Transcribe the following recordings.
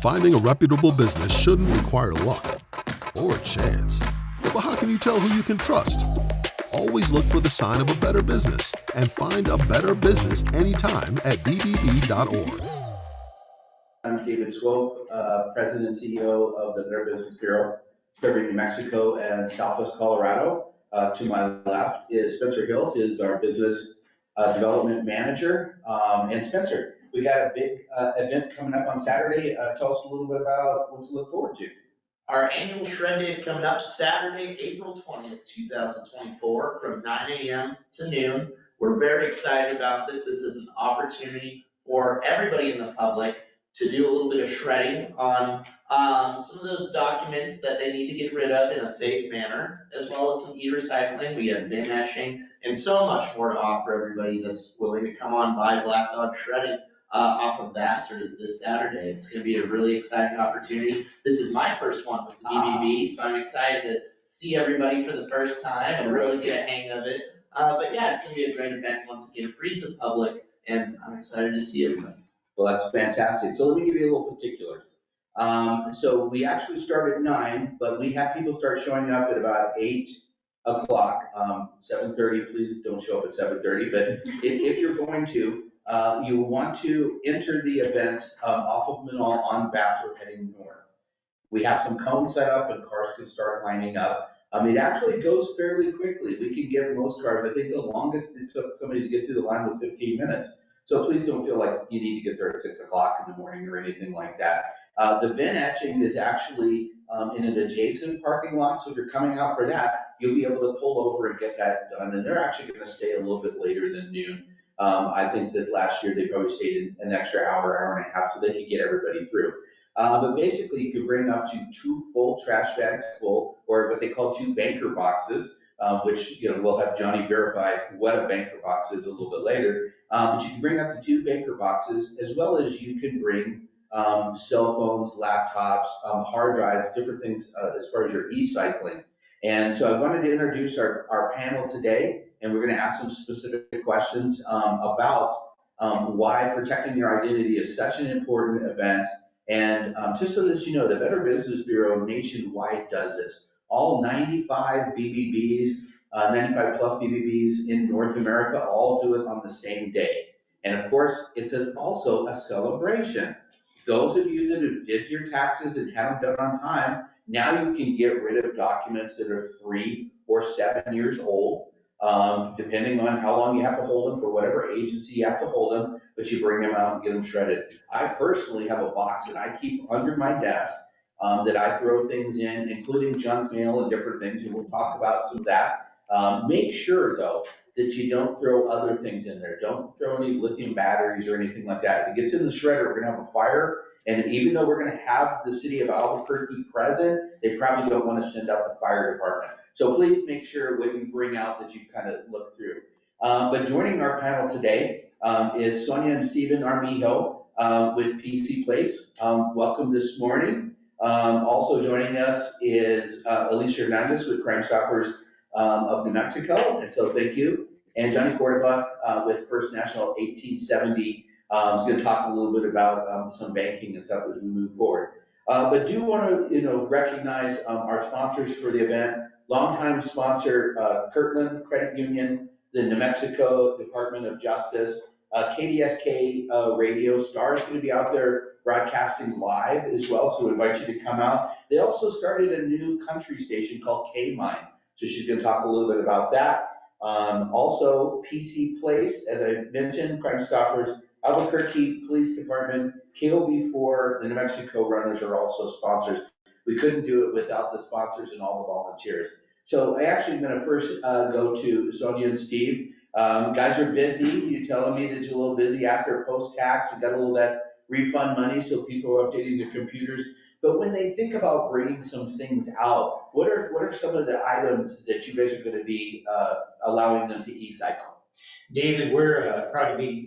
Finding a reputable business shouldn't require luck or chance. But how can you tell who you can trust? Always look for the sign of a better business and find a better business anytime at bbb.org. I'm David Swope, President and CEO of the Better Business Bureau, serving New Mexico and Southwest Colorado. To my left is Spencer Hill, who is our Business Development Manager. And Spencer, we got a big event coming up on Saturday. Tell us a little bit about what to look forward to. Our annual Shred Day is coming up Saturday, April 20th, 2024, from 9 a.m. to noon. We're very excited about this. This is an opportunity for everybody in the public to do a little bit of shredding on some of those documents that they need to get rid of in a safe manner, as well as some e-recycling. We have bin etching and so much more to offer everybody that's willing to come on by Black Dog Shredding off of Vassar this Saturday. It's going to be a really exciting opportunity. This is my first one with the BBB, so I'm excited to see everybody for the first time and really get a hang of it. But yeah, it's going to be a great event once again, free to the public, and I'm excited to see everybody. Well, that's fantastic. So let me give you a little particulars. So we actually start at 9, but we have people start showing up at about 8 o'clock, 7:30. Please don't show up at 7:30, but if you're going to, you want to enter the event off of Manal on Vassar heading north. We have some cones set up and cars can start lining up. It actually goes fairly quickly. We can get most cars. I think the longest it took somebody to get through the line was 15 minutes. So please don't feel like you need to get there at 6 o'clock in the morning or anything like that. The bin etching is actually in an adjacent parking lot. So if you're coming out for that, you'll be able to pull over and get that done. And they're actually going to stay a little bit later than noon. I think that last year they probably stayed an extra hour and a half so they could get everybody through. But basically you could bring up to 2 full trash bags full, or what they call 2 banker boxes, which we'll have Johnny verify what a banker box is a little bit later. But you can bring up to 2 banker boxes, as well as you can bring cell phones, laptops, hard drives, different things as far as your e-cycling. And so I wanted to introduce our panel today, and we're going to ask some specific questions about why protecting your identity is such an important event. And just so that you know, the Better Business Bureau nationwide does this. All 95 BBBs, 95 plus BBBs in North America all do it on the same day. And of course, it's also a celebration. Those of you that did your taxes and haven't done on time, now you can get rid of documents that are 3 or 7 years old, depending on how long you have to hold them for whatever agency you have to hold them, but you bring them out and get them shredded. I personally have a box that I keep under my desk that I throw things in, including junk mail and different things, and we'll talk about some of that. Make sure, though, that you don't throw other things in there. Don't throw any lithium batteries or anything like that. If it gets in the shredder, we're going to have a fire, and even though we're going to have the city of Albuquerque present, they probably don't want to send out the fire department. So please make sure what you bring out that you kind of look through. But joining our panel today is Sonia and Stephen Armijo with PC Place. Welcome this morning. Also joining us is Alicia Hernandez with Crime Stoppers of New Mexico, and so thank you. And Johnny Cordova with First National 1870 is going to talk a little bit about some banking and stuff as we move forward. But do want to recognize our sponsors for the event. Longtime sponsor Kirtland Credit Union, the New Mexico Department of Justice, KDSK Radio Star is going to be out there broadcasting live as well, so we invite you to come out. They also started a new country station called K-Mine, so she's going to talk a little bit about that. Also, PC Place, as I mentioned, Crime Stoppers, Albuquerque Police Department, KOB4, the New Mexico Runners are also sponsors. We couldn't do it without the sponsors and all the volunteers. So I actually am going to first go to Sonia and Steve. Guys are busy. You're telling me that you're a little busy after post-tax and got a little of that refund money, so people are updating their computers. But when they think about bringing some things out, what are some of the items that you guys are going to be allowing them to e-cycle? David, we're proud to be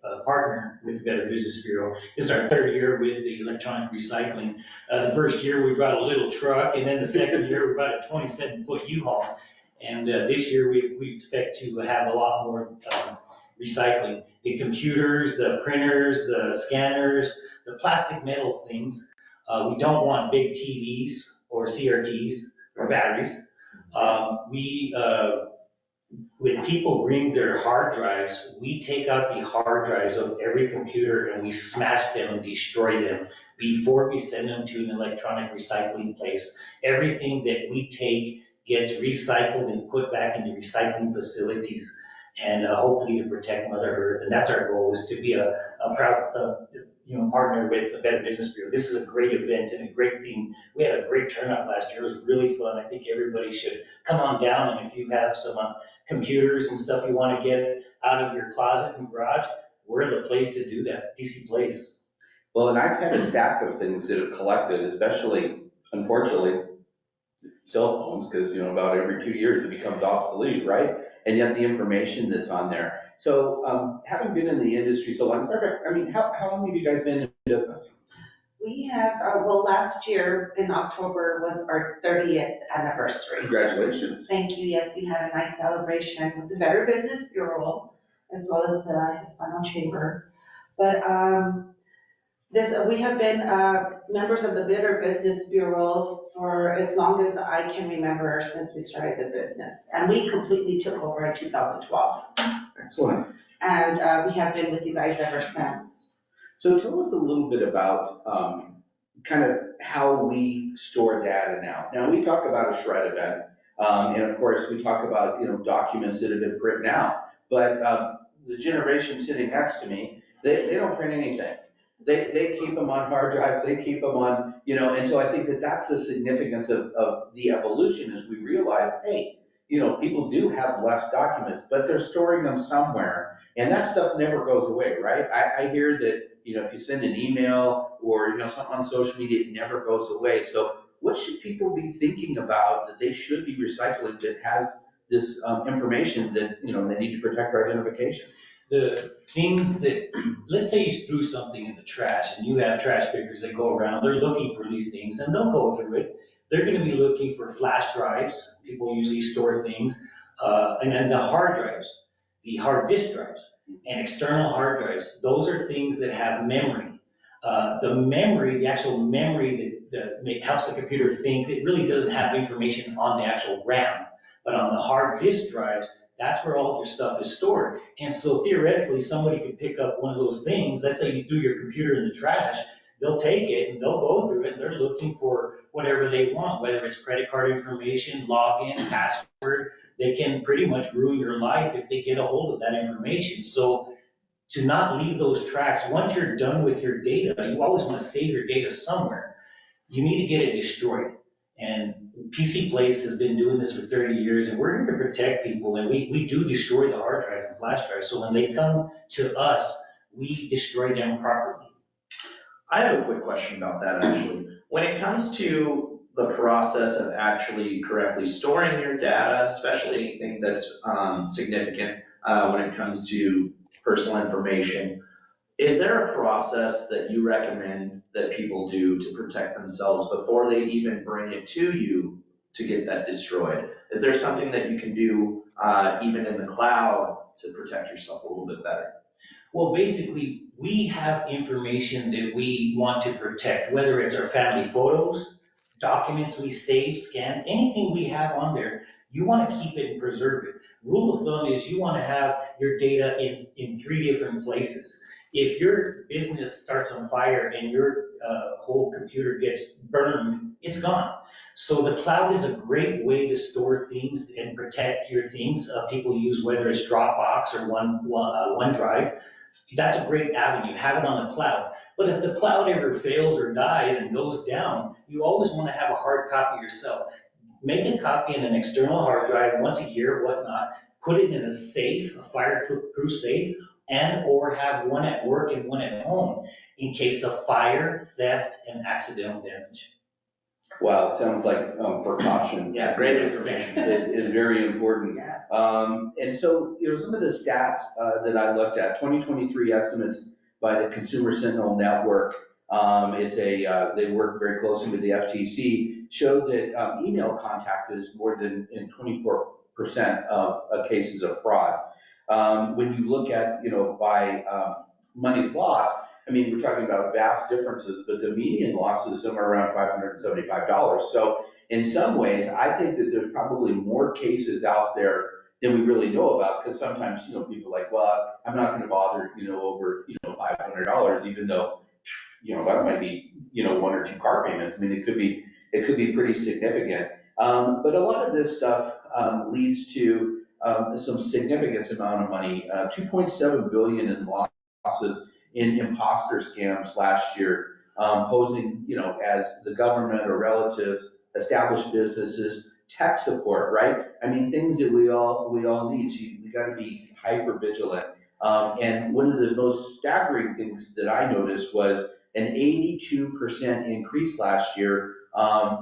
a partner with the Better Business Bureau. This is our 3rd year with the electronic recycling. The first year we brought a little truck, and then the second year we brought a 27-foot U-Haul. And this year we expect to have a lot more recycling. the computers, the printers, the scanners, the plastic metal things. We don't want big TVs or CRTs or batteries. When people bring their hard drives, we take out the hard drives of every computer and we smash them and destroy them before we send them to an electronic recycling place. Everything that we take gets recycled and put back into recycling facilities, and hopefully to protect Mother Earth. And that's our goal, is to be a proud partner with the Better Business Bureau. This is a great event and a great thing. We had a great turnout last year. It was really fun. I think everybody should come on down, and if you have some computers and stuff you want to get out of your closet and garage, we're the place to do that. PC Place. Well, and I've had a stack of things that have collected, especially, unfortunately, cell phones, because, about every 2 years it becomes obsolete, right? And yet the information that's on there. So having been in the industry so long, how long have you guys been in business? We have, last year in October was our 30th anniversary. Congratulations. Thank you. Yes, we had a nice celebration with the Better Business Bureau as well as the Hispano Chamber. But we have been members of the Better Business Bureau for as long as I can remember, since we started the business. And we completely took over in 2012. Excellent. And we have been with you guys ever since. So tell us a little bit about kind of how we store data now. Now, we talk about a shred event, and of course we talk about documents that have been printed out, but the generation sitting next to me, they don't print anything. They keep them on hard drives, they keep them on, and so I think that's the significance of the evolution, as we realize, hey, people do have less documents, but they're storing them somewhere, and that stuff never goes away, right? I hear that, if you send an email or, something on social media, it never goes away. So what should people be thinking about that they should be recycling that has this information that, they need to protect our identification? The things that, let's say you threw something in the trash and you have trash pickers that go around, they're looking for these things and they'll go through it. They're going to be looking for flash drives. People usually store things. And then the hard drives, the hard disk drives and external hard drives. Those are things that have memory. The actual memory that helps the computer think, it really doesn't have information on the actual RAM. But on the hard disk drives, that's where all of your stuff is stored. And so theoretically, somebody could pick up one of those things. Let's say you threw your computer in the trash. They'll take it and they'll go through it and they're looking for whatever they want, whether it's credit card information, login, password. They can pretty much ruin your life if they get a hold of that information. So to not leave those tracks, once you're done with your data, you always want to save your data somewhere. You need to get it destroyed. And PC Place has been doing this for 30 years, and we're here to protect people, and we do destroy the hard drives and flash drives. So when they come to us, we destroy them properly. I have a quick question about that, actually. When it comes to the process of actually correctly storing your data, especially anything that's significant when it comes to personal information, is there a process that you recommend that people do to protect themselves before they even bring it to you to get that destroyed? Is there something that you can do even in the cloud to protect yourself a little bit better? Well, basically, we have information that we want to protect, whether it's our family photos, documents we save, scan, anything we have on there, you want to keep it and preserve it. Rule of thumb is you want to have your data in 3 different places. If your business starts on fire and your whole computer gets burned, it's gone. So the cloud is a great way to store things and protect your things. People use, whether it's Dropbox or OneDrive. That's a great avenue. Have it on the cloud. But if the cloud ever fails or dies and goes down, you always want to have a hard copy yourself. Make a copy in an external hard drive once a year, whatnot. Put it in a safe, a fireproof safe, and or have one at work and one at home in case of fire, theft, and accidental damage. Wow, it sounds like precaution. Yeah, great information. is very important. Yes. And so, some of the stats that I looked at, 2023 estimates by the Consumer Sentinel Network, they work very closely with the FTC, showed that email contact is more than 24% of cases of fraud. When you look at, by money lost, I mean, we're talking about vast differences, but the median loss is somewhere around $575. So in some ways, I think that there's probably more cases out there than we really know about, because sometimes, people are like, well, I'm not going to bother, over, $500, even though, that might be, one or two car payments. I mean, it could be pretty significant. But a lot of this stuff leads to some significant amount of money, 2.7 billion in losses in imposter scams last year, posing, as the government or relatives, established businesses, tech support, right? I mean, things that we all need. So we got to be hyper vigilant. And one of the most staggering things that I noticed was an 82% increase last year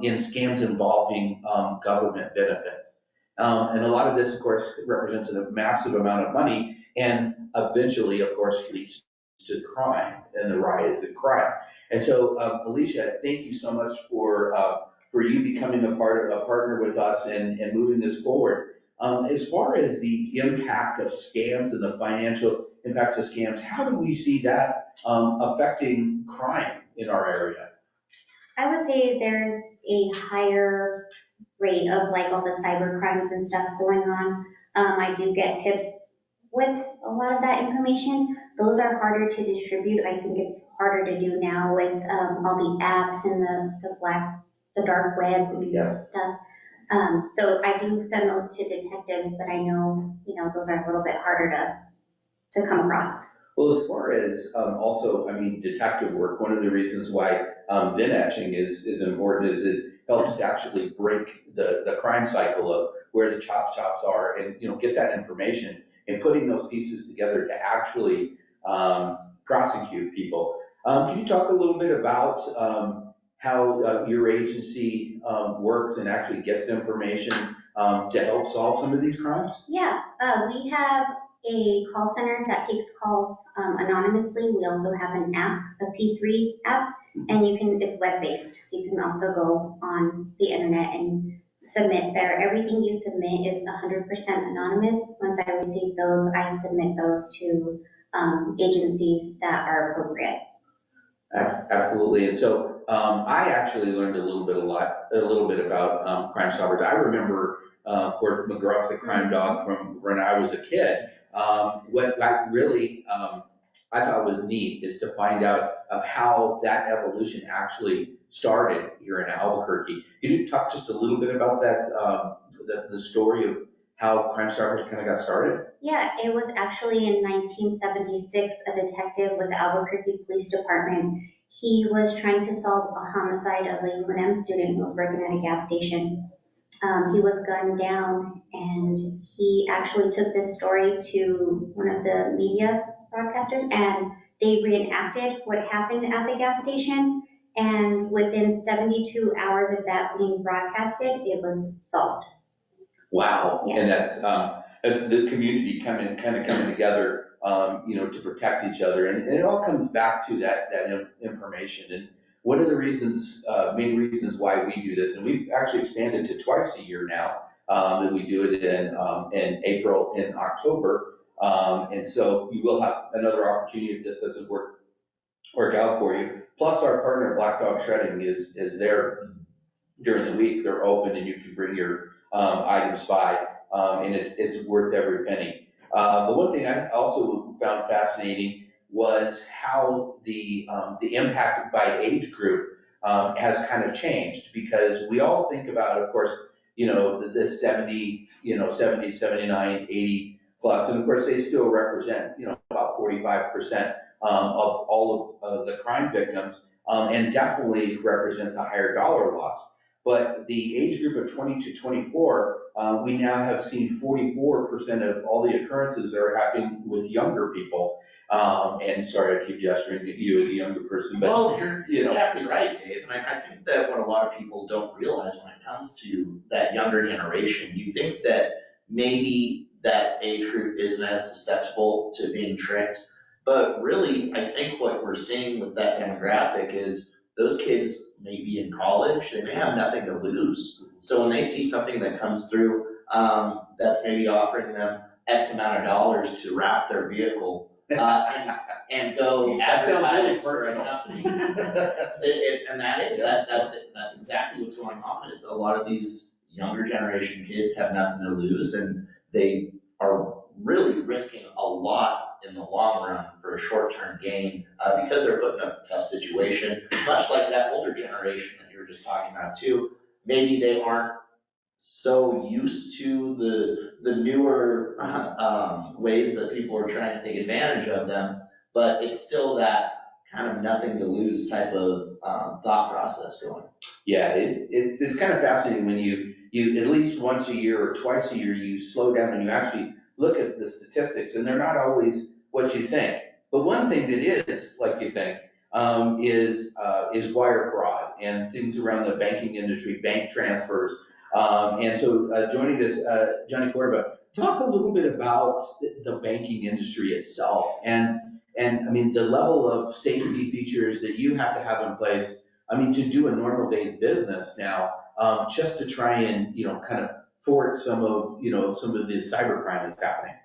in scams involving government benefits. And a lot of this, of course, represents a massive amount of money, and eventually, of course, leads to crime and the rise in crime. And so, Alicia, thank you so much for you becoming a partner with us and moving this forward. As far as the impact of scams and the financial impacts of scams, how do we see that affecting crime in our area? I would say there's a higher rate of like all the cyber crimes and stuff going on. I do get tips with a lot of that information. Those are harder to distribute. I think it's harder to do now with all the apps and the dark web and stuff. So I do send those to detectives, but I know, those are a little bit harder to come across. Well, as far as also, I mean, detective work, one of the reasons why VIN etching is important is it helps to actually break the crime cycle of where the chop shops are and, get that information and putting those pieces together to actually prosecute people. Can you talk a little bit about how your agency works and actually gets information to help solve some of these crimes? Yeah, we have a call center that takes calls anonymously. We also have an app, a P3 app, and it's web-based, so you can also go on the internet and submit there. Everything you submit is 100% anonymous. Once I receive those, I submit those to agencies that are appropriate. Absolutely. And so I actually learned a little bit about Crime Stoppers. I remember, of course, McGruff, the crime dog from when I was a kid. What I really I thought was neat is to find out of how that evolution actually started here in Albuquerque. Can you talk just a little bit about that, the story of how Crime Stoppers kind of got started? Yeah, it was actually in 1976, a detective with the Albuquerque Police Department. He was trying to solve a homicide of a UNM student who was working at a gas station. He was gunned down, and he actually took this story to one of the media broadcasters, and they reenacted what happened at the gas station. And within 72 hours of that being broadcasted, it was solved. Wow. Yeah. And that's the community coming together, to protect each other. And it all comes back to that information. And one of the main reasons why we do this, and we've actually expanded to twice a year now, and we do it in April and October. And so you will have another opportunity if this doesn't work out for you. Plus our partner Black Dog Shredding is there during the week. They're open and you can bring your items by, and it's worth every penny. The one thing I also found fascinating was how the impact by age group has kind of changed, because we all think about, of course, the 70, 79, 80 plus, and of course they still represent, about 45% of all of the crime victims, and definitely represent the higher dollar loss. But the age group of 20 to 24, we now have seen 44% of all the occurrences that are happening with younger people. And sorry, I keep gesturing at you, the younger person, but well, you're exactly right, Dave. And I think that what a lot of people don't realize when it comes to that younger generation, you think that maybe that age group isn't as susceptible to being tricked. But really, I think what we're seeing with that demographic is those kids may be in college, they may have nothing to lose. So when they see something that comes through that's maybe offering them X amount of dollars to wrap their vehicle, and go That sounds really advertise for a personal. company. And that's exactly what's going on, is a lot of these younger generation kids have nothing to lose, and they are really risking a lot in the long run for a short-term gain, because they're put in a tough situation, much like that older generation that you were just talking about too. Maybe they aren't so used to the newer ways that people are trying to take advantage of them, but it's still that kind of nothing to lose type of thought process going. Yeah, it's kind of fascinating when you at least once a year or twice a year, you slow down and you actually look at the statistics, and they're not always what you think. But one thing that is like you think is wire fraud and things around the banking industry, bank transfers. And so joining us, Johnny Cordova, talk a little bit about the banking industry itself and I mean, the level of safety features that you have to have in place, I mean, to do a normal day's business now, just to try and, kind of thwart some of the cybercrime that's happening.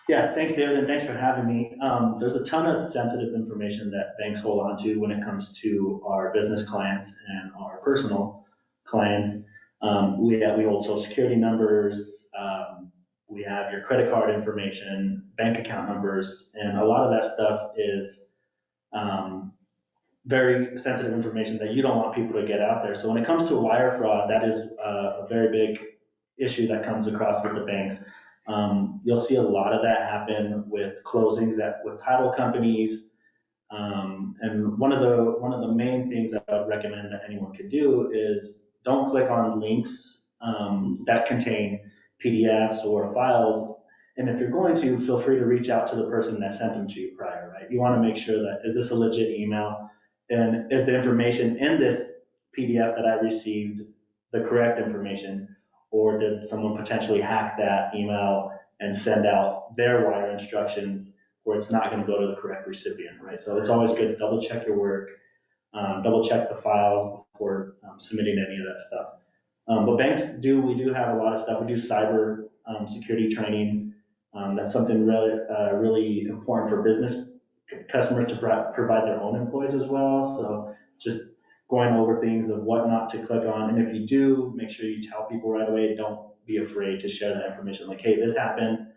Yeah, thanks, David, and thanks for having me. There's a ton of sensitive information that banks hold on to when it comes to our business clients and our personal clients. We hold social security numbers, we have your credit card information, bank account numbers, and a lot of that stuff is very sensitive information that you don't want people to get out there. So when it comes to wire fraud, that is a very big issue that comes across with the banks. You'll see a lot of that happen with closings with title companies. And one of the main things that I would recommend that anyone could do is don't click on links that contain PDFs or files. And if you're going to, feel free to reach out to the person that sent them to you prior, right? You want to make sure that, is this a legit email? And is the information in this PDF that I received the correct information? Or did someone potentially hack that email and send out their wire instructions where it's not going to go to the correct recipient, right? So it's always good to double check your work, double check the files before submitting any of that stuff. But we do have a lot of stuff. We do cyber security training. That's something really important for business customers to provide their own employees as well. So just going over things of what not to click on. And if you do, make sure you tell people right away. Don't be afraid to share that information. Like, hey, this happened,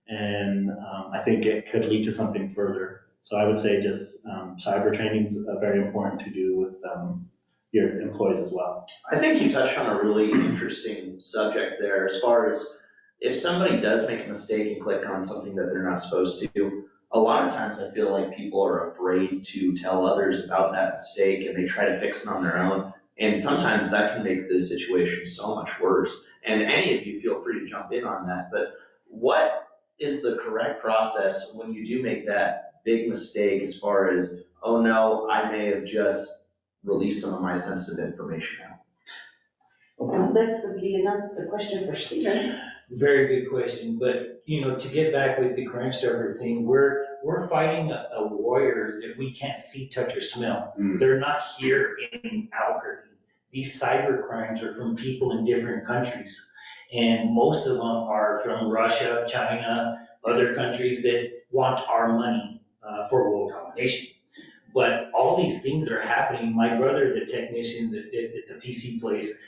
and I think it could lead to something further. So I would say just cyber training is very important to do with your employees as well. I think you touched on a really interesting subject there, as far as if somebody does make a mistake and click on something that they're not supposed to. A lot of times I feel like people are afraid to tell others about that mistake, and they try to fix it on their own. And sometimes that can make the situation so much worse. And any of you feel free to jump in on that. But what is the correct process when you do make that big mistake, as far as, oh no, I may have just released some of my sensitive information out? Well, this would be the question for Stephen. Very good question, but to get back with the Crime Starter thing, we're fighting a warrior that we can't see, touch, or smell. They're not here in Albuquerque. These cyber crimes are from people in different countries, and most of them are from Russia, China, other countries that want our money for world domination. But all these things that are happening, my brother, the technician at the PC place,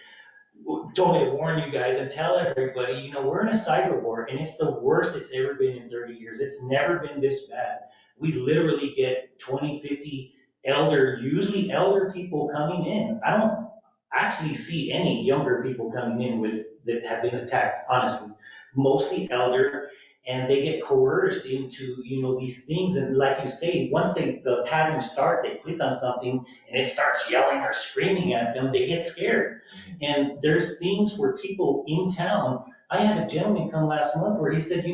told me to warn you guys and tell everybody, we're in a cyber war, and it's the worst it's ever been in 30 years. It's never been this bad. We literally get 20, 50 usually elder people coming in. I don't actually see any younger people coming in that have been attacked, honestly. Mostly elder, and they get coerced into, these things. And like you say, once the pattern starts, they click on something and it starts yelling or screaming at them, they get scared. And there's things where people in town, I had a gentleman come last month where he said,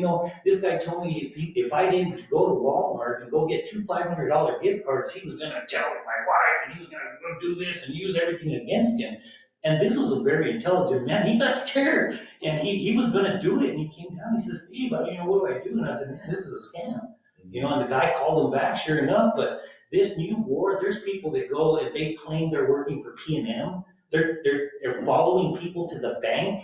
this guy told me if I didn't go to Walmart and go get two $500 gift cards, he was going to tell my wife, and he was going to go do this and use everything against him. And this was a very intelligent man. He got scared, and he was going to do it. And he came down. He said, Steve, what do I do? And I said, man, this is a scam. And the guy called him back, sure enough. But this new war, there's people that go and they claim they're working for P&M. They're following people to the bank.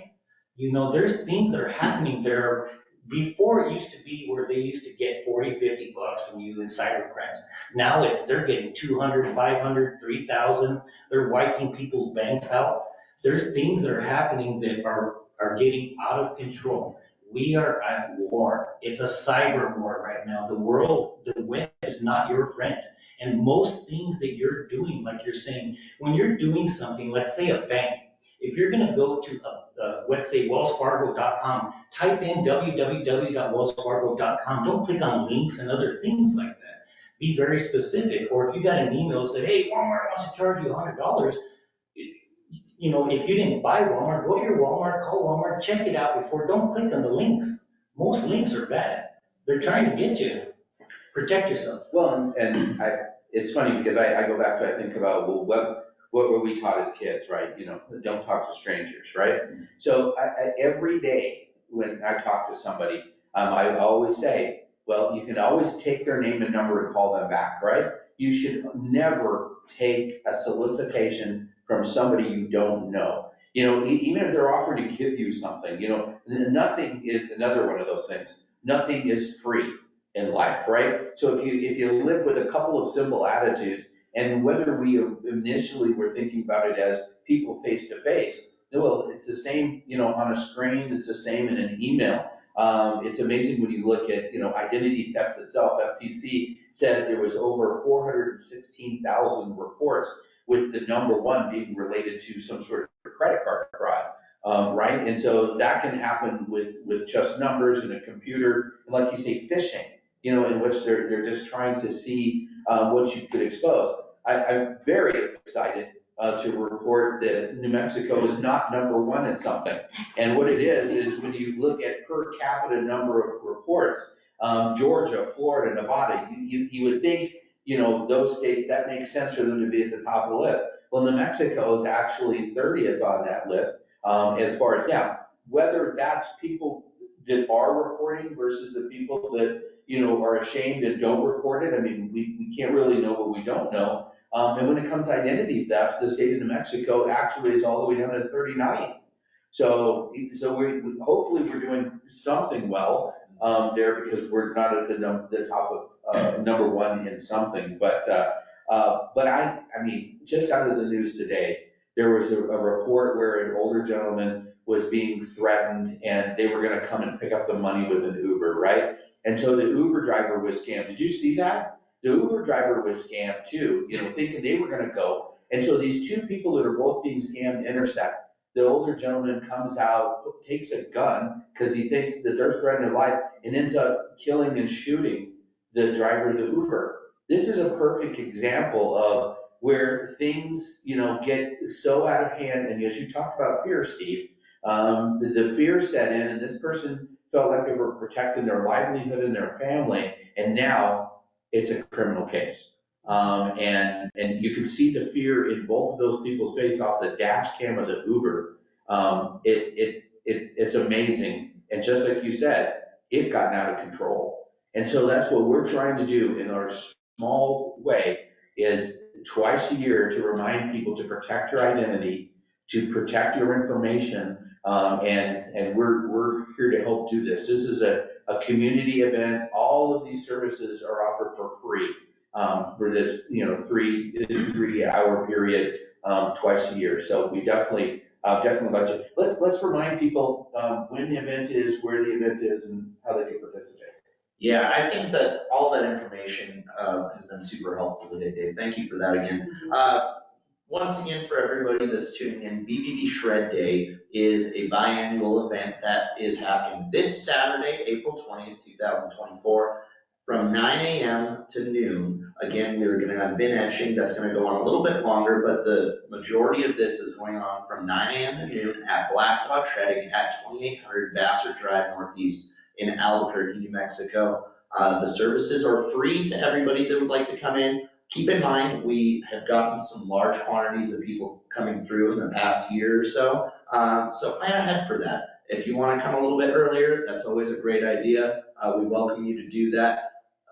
There's things that are happening there. Before it used to be where they used to get 40, 50 bucks from you in cyber crimes. Now they're getting 200, 500, 3,000. They're wiping people's banks out. There's things that are happening that are getting out of control. We are at war. It's a cyber war right now. The web is not your friend. And most things that you're doing, like you're saying, when you're doing something, let's say a bank, if you're going to go to, let's say, wellsfargo.com, type in www.wellsfargo.com. Don't click on links and other things like that. Be very specific. Or if you got an email that said, hey, Walmart wants to charge you $100, you know, if you didn't buy Walmart, go to your Walmart, call Walmart, check it out before, don't click on the links. Most links are bad. They're trying to get you. Protect yourself. Well, and it's funny because I go back to, I think about, well, what were we taught as kids, right? You know, don't talk to strangers, right? So every day when I talk to somebody, I always say, well, you can always take their name and number and call them back, right? You should never take a solicitation from somebody you don't know. You know, even if they're offering to give you something, you know, nothing is, another one of those things, nothing is free in life, right? So if you live with a couple of simple attitudes, and whether we initially were thinking about it as people face to face, well, it's the same, you know, on a screen, it's the same in an email. It's amazing when you look at, you know, identity theft itself. FTC said there was over 416,000 reports, with the number one being related to some sort of credit card fraud. Right? And so that can happen with just numbers and a computer, and like you say, phishing, you know, in which they're just trying to see what you could expose. I'm very excited to report that New Mexico is not number one in something. And what it is when you look at per capita number of reports, Georgia, Florida, Nevada, you would think, you know, those states, that makes sense for them to be at the top of the list. Well, New Mexico is actually 30th on that list as far as, yeah, whether that's people that are reporting versus the people that, you know, are ashamed and don't report it. I mean, we can't really know what we don't know. And when it comes to identity theft, the state of New Mexico actually is all the way down to 39. So hopefully we're doing something well there, because we're not at the top of number one in something. But I mean, just out of the news today, there was a report where an older gentleman was being threatened and they were going to come and pick up the money with an Uber, right? And so the Uber driver was scammed. Did you see that? The Uber driver was scammed too, you know, thinking they were going to go. And so these two people that are both being scammed intersect. The older gentleman comes out, takes a gun because he thinks that they're threatening their life, and ends up killing and shooting the driver of the Uber. This is a perfect example of where things, you know, get so out of hand. And as you talked about fear, Steve, the fear set in, and this person felt like they were protecting their livelihood and their family, and now it's a criminal case. And you can see the fear in both of those people's face off the dash cam of the Uber. It's amazing. And just like you said, it's gotten out of control. And so that's what we're trying to do in our small way, is twice a year to remind people to protect your identity, to protect your information. And we're here to help do this. This is a community event. All of these services are offered for free for this, you know, 3-hour period twice a year. So we definitely budget. Let's remind people when the event is, where the event is, and how they can participate. Yeah, I think that all that information has been super helpful today, Dave. Thank you for that again. Once again, for everybody that's tuning in, BBB Shred Day is a biannual event that is happening this Saturday, April 20th, 2024, from 9 a.m. to noon. Again, we're going to have bin etching that's going to go on a little bit longer, but the majority of this is going on from 9 a.m. to noon at Black Dog Shredding at 2800 Vassar Drive Northeast in Albuquerque, New Mexico. The services are free to everybody that would like to come in. Keep in mind, we have gotten some large quantities of people coming through in the past year or so. So plan ahead for that. If you want to come a little bit earlier, that's always a great idea. We welcome you to do that.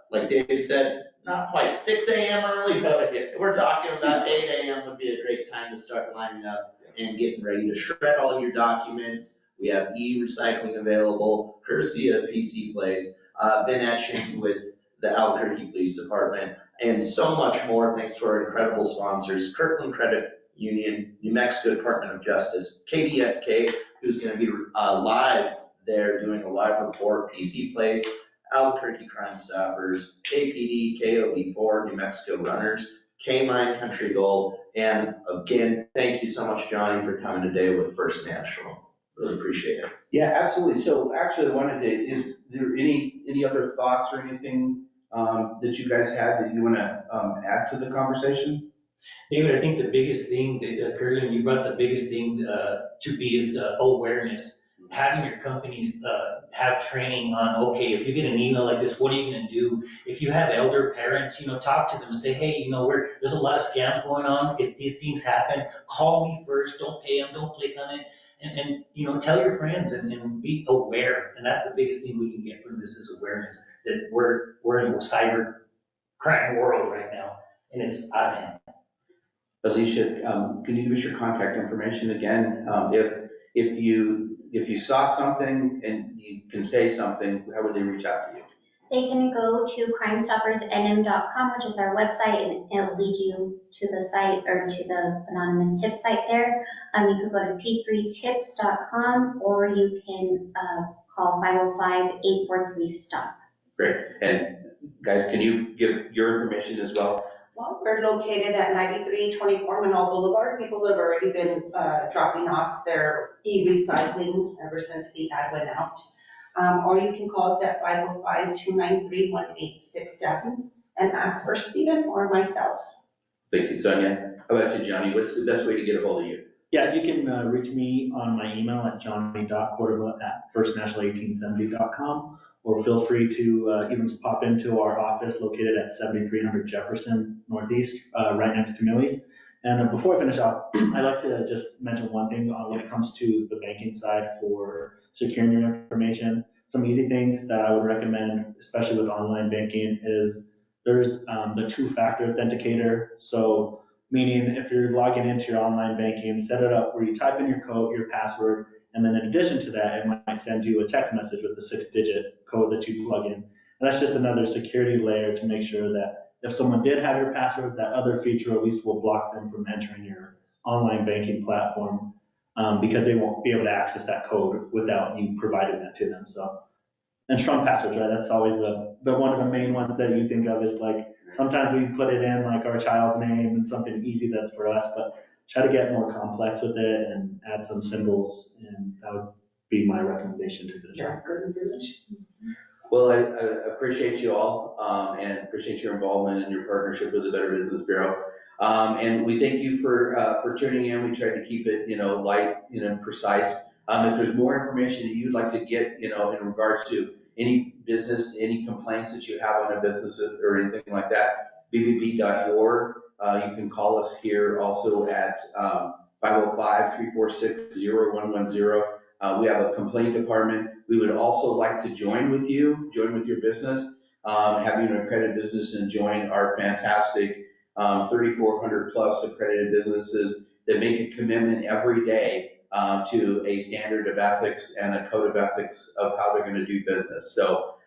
Like Dave said, not quite 6 a.m. early, but we're talking about 8 a.m. would be a great time to start lining up and getting ready to shred all your documents. We have e-recycling available, courtesy of PC Place, been etching with the Albuquerque Police Department, and so much more thanks to our incredible sponsors, Kirkland Credit Union, New Mexico Department of Justice, KDSK, who's going to be live there doing a live report, PC Place, Albuquerque Crime Stoppers, KPD, KOB4, New Mexico Runners, K-Mine Country Gold, and again, thank you so much, Johnny, for coming today with First National. Really appreciate it. Yeah, absolutely. So actually, I wanted to, is there any other thoughts or anything that you guys had that you want to add to the conversation? David, I think the biggest thing that occurred, and you brought the biggest thing to be is awareness. Having your companies have training on, okay, if you get an email like this, what are you going to do? If you have elder parents, talk to them and say, hey, there's a lot of scams going on. If these things happen, call me first. Don't pay them. Don't click on it. And tell your friends and be aware. And that's the biggest thing we can get from this is awareness that we're in a cyber crime world right now, and it's out of hand. Alicia, can you give us your contact information again? If you saw something and you can say something, how would they reach out to you? They can go to crimestoppersnm.com, which is our website, and it'll lead you to the site or to the anonymous tip site there. You can go to p3tips.com, or you can call 505-843-STOP. Great. And guys, can you give your information as well? Well, we're located at 9324 Manal Boulevard. People have already been dropping off their e-recycling ever since the ad went out. Or you can call us at 505-293-1867 and ask for Stephen or myself. Thank you, Sonia. How about you, Johnny? What's the best way to get a hold of you? Yeah, you can reach me on my email at johnny.cordova@firstnational1870.com, or feel free to even pop into our office located at 7300 Jefferson Northeast, right next to Millie's. And before I finish off, I'd like to just mention one thing when it comes to the banking side for securing your information. Some easy things that I would recommend, especially with online banking, is there's the two-factor authenticator. So meaning if you're logging into your online banking, set it up where you type in your code, your password, and then in addition to that, it might send you a text message with the 6-digit code that you plug in. And that's just another security layer to make sure that if someone did have your password, that other feature at least will block them from entering your online banking platform, because they won't be able to access that code without you providing that to them. So, and strong passwords, right? That's always the one of the main ones that you think of is like, sometimes we put it in like our child's name and something easy that's for us, but try to get more complex with it and add some symbols, and that would be my recommendation to finish. Yeah, good information. Well, I appreciate you all and appreciate your involvement and your partnership with the Better Business Bureau. And we thank you for tuning in. We tried to keep it, light, precise. If there's more information that you'd like to get, in regards to any business, any complaints that you have on a business or anything like that, bbb.org. You can call us here also at 505-346-0110. We have a complaint department. We would also like to join with your business, have you an accredited business and join our fantastic 3,400 plus accredited businesses that make a commitment every day to a standard of ethics and a code of ethics of how they're going to do business. So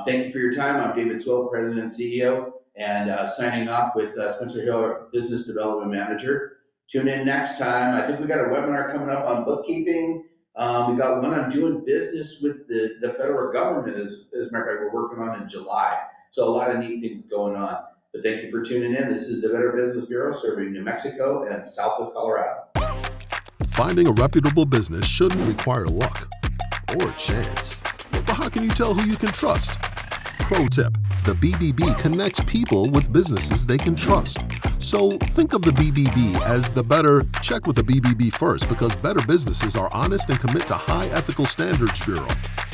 thank you for your time. I'm David Swope, President and CEO, and signing off with Spencer Hill, Business Development Manager. Tune in next time. I think we got a webinar coming up on bookkeeping. We got one on doing business with the federal government, as a matter of fact, we're working on in July. So a lot of neat things going on. But thank you for tuning in. This is the Better Business Bureau serving New Mexico and Southwest Colorado. Finding a reputable business shouldn't require luck or chance. But how can you tell who you can trust? Pro tip: the BBB connects people with businesses they can trust. So think of the BBB as the better. Check with the BBB first, because better businesses are honest and commit to high ethical standards bureau.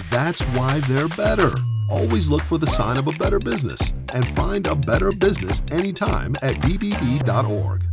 That's why they're better. Always look for the sign of a better business and find a better business anytime at bbb.org.